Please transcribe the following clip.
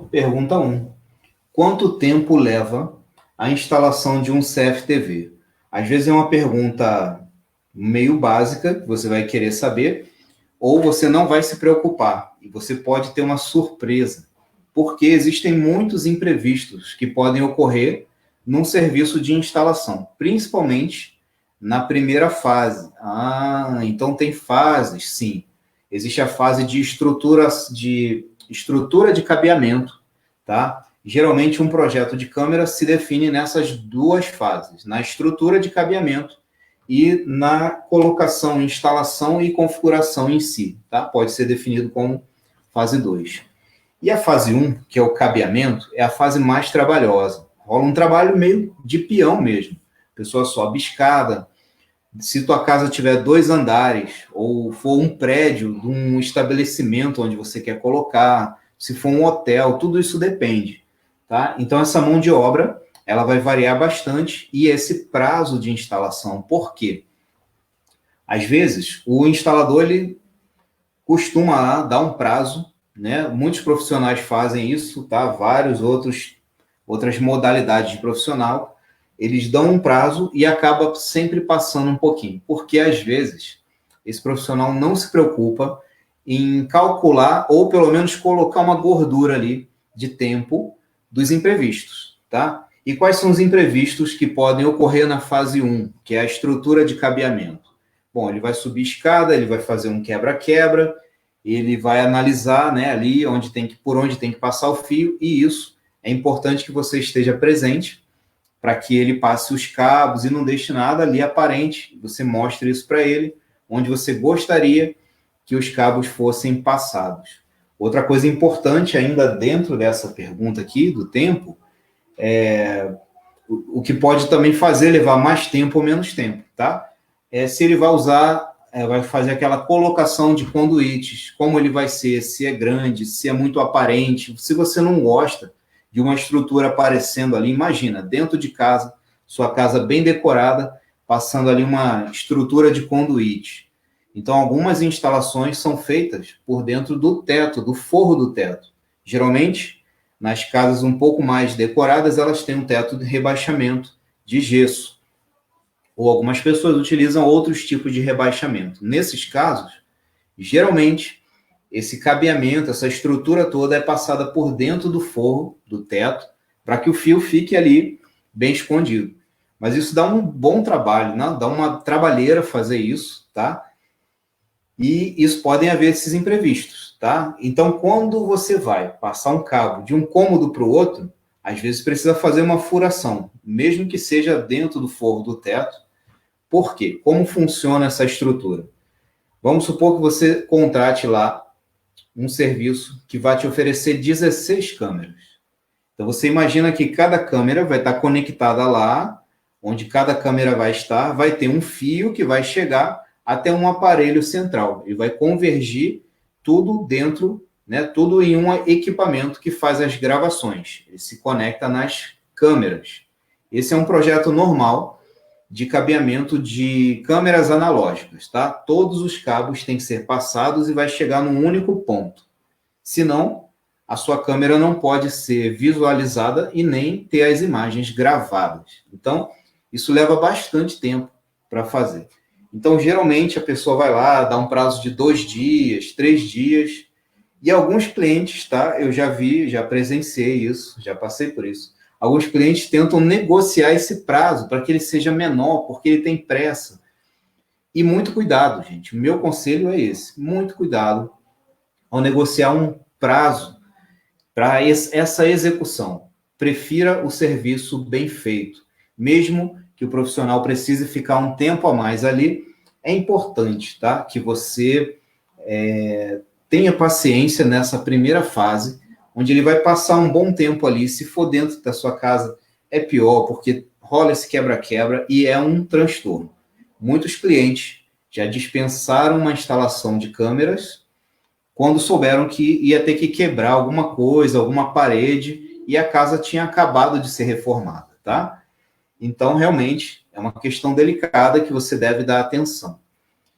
Pergunta 1. Quanto tempo leva a instalação de um CFTV? Às vezes é uma pergunta meio básica, que você vai querer saber, ou você não vai se preocupar, e você pode ter uma surpresa, porque existem muitos imprevistos que podem ocorrer num serviço de instalação, principalmente na primeira fase. Então tem fases, sim. Existe a fase de estrutura de cabeamento, tá? Geralmente um projeto de câmera se define nessas duas fases, na estrutura de cabeamento e na colocação, instalação e configuração em si, tá? Pode ser definido como fase 2. E a fase 1, que é o cabeamento, é a fase mais trabalhosa. Rola um trabalho meio de peão mesmo. A pessoa sobe escada. Se tua casa tiver 2 andares, ou for um prédio de um estabelecimento onde você quer colocar, se for um hotel, tudo isso depende, tá? Então, essa mão de obra, ela vai variar bastante, e esse prazo de instalação. Por quê? Às vezes, o instalador, ele costuma dar um prazo, né? Muitos profissionais fazem isso, tá? Outras modalidades de profissional, eles dão um prazo e acaba sempre passando um pouquinho, porque às vezes esse profissional não se preocupa em calcular ou pelo menos colocar uma gordura ali de tempo dos imprevistos, tá? E quais são os imprevistos que podem ocorrer na fase 1, que é a estrutura de cabeamento? Bom, ele vai subir escada, ele vai fazer um quebra-quebra, ele vai analisar, né, ali por onde tem que passar o fio, e isso é importante que você esteja presente para que ele passe os cabos e não deixe nada ali aparente. Você mostre isso para ele, onde você gostaria que os cabos fossem passados. Outra coisa importante ainda dentro dessa pergunta aqui, do tempo, o que pode também fazer levar mais tempo ou menos tempo, tá? Se ele vai fazer aquela colocação de conduítes, como ele vai ser, se é grande, se é muito aparente. Se você não gosta de uma estrutura aparecendo ali, imagina, dentro de casa, sua casa bem decorada, passando ali uma estrutura de conduíte. Então, algumas instalações são feitas por dentro do teto, do forro do teto. Geralmente, nas casas um pouco mais decoradas, elas têm um teto de rebaixamento de gesso. Ou algumas pessoas utilizam outros tipos de rebaixamento. Nesses casos, geralmente, esse cabeamento, essa estrutura toda é passada por dentro do forro, do teto, para que o fio fique ali bem escondido. Mas isso dá um bom trabalho, né? Dá uma trabalheira fazer isso, tá? E isso podem haver esses imprevistos, tá? Então, quando você vai passar um cabo de um cômodo para o outro, às vezes precisa fazer uma furação, mesmo que seja dentro do forro do teto. Por quê? Como funciona essa estrutura? Vamos supor que você contrate lá um serviço que vai te oferecer 16 câmeras. Então, você imagina que cada câmera vai estar conectada lá, onde cada câmera vai estar, vai ter um fio que vai chegar até um aparelho central. E vai convergir tudo dentro, né, tudo em um equipamento que faz as gravações. Ele se conecta nas câmeras. Esse é um projeto normal de cabeamento de câmeras analógicas, tá? Todos os cabos têm que ser passados e vai chegar num único ponto. Senão, a sua câmera não pode ser visualizada e nem ter as imagens gravadas. Então, isso leva bastante tempo para fazer. Então, geralmente, a pessoa vai lá, dá um prazo de 2 dias, 3 dias, e alguns clientes, tá? Eu já vi, já presenciei isso, já passei por isso. Alguns clientes tentam negociar esse prazo para que ele seja menor, porque ele tem pressa. E muito cuidado, gente. O meu conselho é esse. Muito cuidado ao negociar um prazo para essa execução. Prefira o serviço bem feito. Mesmo que o profissional precise ficar um tempo a mais ali, é importante, tá? Que você tenha paciência nessa primeira fase, onde ele vai passar um bom tempo ali. Se for dentro da sua casa, é pior, porque rola esse quebra-quebra e é um transtorno. Muitos clientes já dispensaram uma instalação de câmeras quando souberam que ia ter que quebrar alguma coisa, alguma parede, e a casa tinha acabado de ser reformada, tá? Então, realmente, é uma questão delicada que você deve dar atenção.